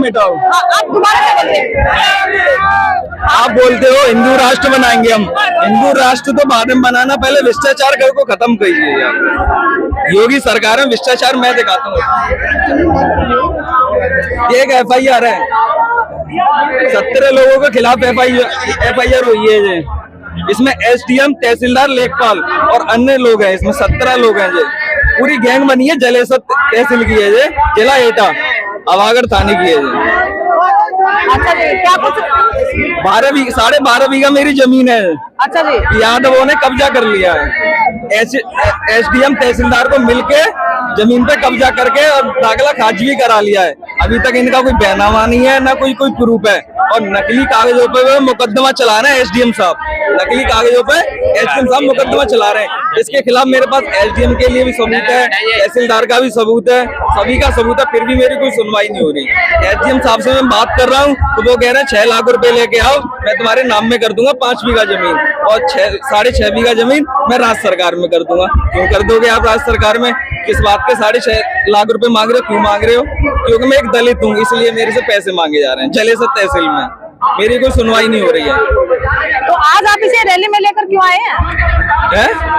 मिटाओ। आप दोबारा क्या बोल रहे हैं? आप बोलते हो हिंदू राष्ट्र बनाएंगे हम। हिंदू राष्ट्र तो बाद में बनाना, पहले भ्रष्टाचार को खत्म करिए यार। योगी सरकार में भ्रष्टाचार मैं दिखाता हूँ। एक FIR है, 17 लोगों के खिलाफ FIR हुई है। इसमें SDM, तहसीलदार, लेखपाल और अन्य लोग हैं। इसमें 17 लोग हैं। ये पूरी गैंग बनी है। जलेसर तहसील की है, ये जिला एटा अवागढ़ थाने की है। अच्छा जी, क्या कुछ 12.5 बीघा मेरी जमीन है। अच्छा जी, यादवों ने कब्जा कर लिया है। SDM, तहसीलदार को मिलके जमीन पे कब्जा करके और दाखिला खारिज भी करा लिया है। अभी तक इनका कोई बैनामा नहीं है, ना कोई प्रूफ है। और नकली कागजों पे मुकदमा चला रहे हैं SDM साहब। नकली कागजों पे SDM साहब मुकदमा चला रहे हैं। इसके खिलाफ मेरे पास SDM के लिए भी सबूत है, तहसीलदार का भी सबूत है, सभी का सबूत है, फिर भी मेरी कोई सुनवाई नहीं हो रही। SDM साहब से मैं बात कर रहा हूँ तो वो कह रहे हैं 6 लाख रुपए लेके आओ, मैं तुम्हारे नाम में कर दूंगा 5 बीघा जमीन, और 6.5 बीघा जमीन मैं राज्य सरकार में कर दूंगा। क्यों कर दोगे आप राज्य सरकार में? किस बात के 6.5 लाख रुपए मांग रहे हो? क्यों मांग रहे हो? क्योंकि मैं एक दलित हूँ, इसलिए मेरे से पैसे मांगे जा रहे हैं। जलेसर तहसील में मेरी कोई सुनवाई नहीं हो रही है। तो आज आप इसे रैली में लेकर क्यों आए हैं?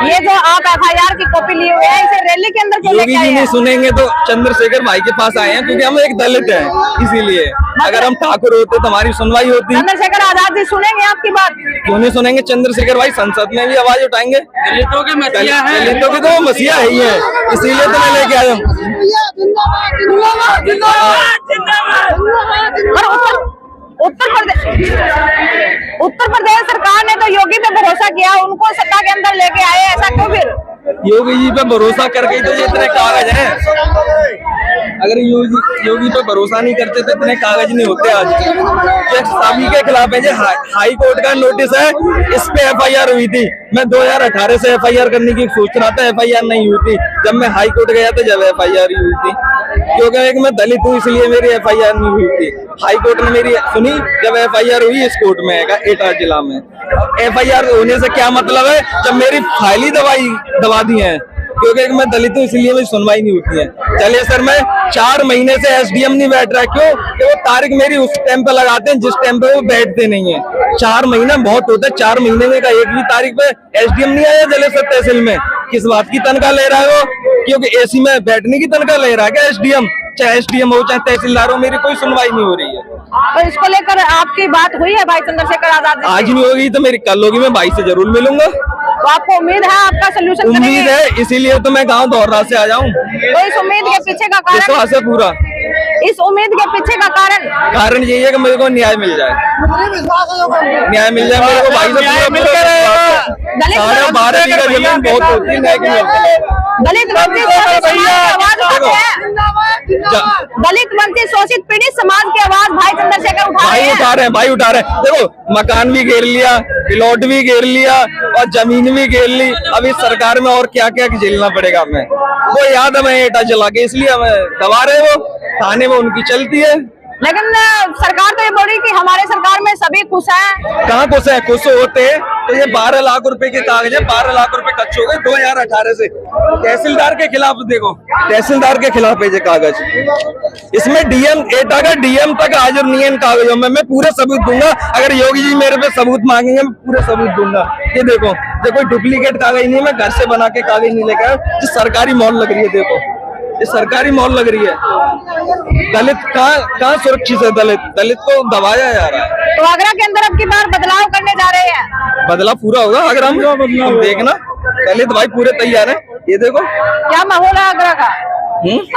ये जो आप FIR की कॉपी लिए हुए हैं, इसे रैली के अंदर क्यों लेके आए हैं? योगी जी नहीं सुनेंगे तो चंद्रशेखर भाई के पास आए हैं, क्योंकि हम एक दलित हैं, इसीलिए। अगर हम ठाकुर होते तो हमारी सुनवाई होती। चंद्रशेखर आजाद जी सुनेंगे आपकी बात? क्यों नहीं सुनेंगे? चंद्रशेखर भाई संसद में भी आवाज उठाएंगे। दलितों के मसीहा है, दलितों के तो मसीहा ही है, इसीलिए तो मैं लेके आया हूँ। उत्तर प्रदेश सरकार ने तो योगी पे भरोसा किया, उनको सत्ता के अंदर लेके आए, ऐसा क्यों फिर? योगी जी पे भरोसा करके तो ये इतने कागज हैं। अगर योगी पे भरोसा नहीं करते तो इतने कागज नहीं होते। आज सभी के खिलाफ है। जो हाई कोर्ट का नोटिस है, इस पे FIR हुई थी। मैं 2018 से FIR करने की सोच रहा था, FIR नहीं हुई थी। जब मैं हाई कोर्ट गया था, जब FIR हुई थी, क्योंकि एक मैं दलित हूँ, इसलिए मेरी FIR नहीं हुई थी। हाई कोर्ट ने मेरी सुनी जब FIR हुई इस कोर्ट में है, एटा जिला में। FIR होने से क्या मतलब है? जब मेरी फाइल ही दबा दी है, क्योंकि मैं दलित हूँ, इसलिए मेरी सुनवाई नहीं होती है। जलेसर में 4 महीने से SDM नहीं बैठ रहा। क्यों? कि वो तारीख मेरी उस टाइम पे लगाते हैं जिस टाइम पे वो बैठते नहीं है। 4 महीना बहुत होता है। 4 महीने में का एक भी तारीख पे SDM नहीं आया जलेसर तहसील में। किस बात की तनख्वाह ले रहा है वो? क्योंकि AC में बैठने की तनख्वाह ले रहा है क्या SDM? चाहे SDM हो चाहे तहसीलदार हो, मेरी कोई सुनवाई नहीं हो रही है। तो इसको लेकर आपकी बात हुई है भाई चंद्रशेखर आजाद? आज नहीं होगी तो मेरी कल होगी। मैं भाई से जरूर मिलूंगा। तो आपको उम्मीद है आपका सोल्यूशन? उम्मीद है, इसीलिए तो मैं गाँव दौरा से आ जाऊँ। तो इस उम्मीद के पीछे का कारण? विश्वास है पूरा। इस उम्मीद के पीछे का कारण यही है कि मेरे को न्याय मिल जाए। न्याय मिल जाए मेरे को भाई से। 12.5 बीघा जमीन बहुत होती है। दलित वंचित शोषित पीड़ित समाज की आवाज भाई चंद्रशेखर उठा रहे हैं। देखो, मकान भी घेर लिया, प्लॉट भी घेर लिया और जमीन भी घेर ली। अब इस सरकार में और क्या क्या झेलना पड़ेगा हमें। वो याद है मैं एटा चला के, इसलिए हमें दबा रहे। वो थाने में उनकी चलती है। लेकिन सरकार तो ये बोल रही कि हमारे सरकार में सभी खुश हैं। कहाँ खुश है? खुश होते तो ये 12 लाख रुपए के कागज है। 12 लाख रुपए कच्चे हो गए 2018 से। तहसीलदार के खिलाफ देखो, तहसीलदार के खिलाफ है ये कागज। इसमें DM एटा का DM तक हाजिर नहीं है इन कागजों में। मैं पूरे सबूत दूंगा। अगर योगी जी मेरे पे सबूत मांगेंगे, मैं पूरे सबूत दूंगा। ये देखो, ये कोई डुप्लीकेट कागज नहीं है। मैं घर से बना के कागज नहीं लेकर आया। सरकारी मॉल लग रही है। देखो, ये सरकारी मॉल लग रही है। दलित कहाँ सुरक्षित है? दलित को दबाया जा रहा है। तो आगरा के अंदर अब की बार बदलाव करने जा रहे हैं। बदलाव पूरा होगा आगरा में। देखना, दलित भाई पूरे तैयार हैं। ये देखो क्या माहौल है आगरा का।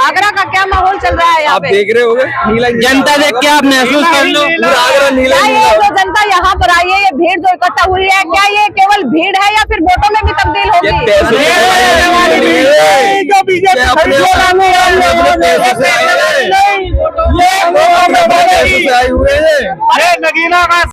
आगरा का क्या माहौल चल रहा है यहाँ आप पे? देख रहे होगे। नीला जनता देख के आप महसूस कर लो, पूरा आगरा नीला। ये जो जनता यहाँ पर आई है, ये भीड़ जो इकट्ठा हुई है, क्या ये केवल भीड़ है या फिर वोटों में भी तब्दील होगी? पैसे से आए हुए हैं।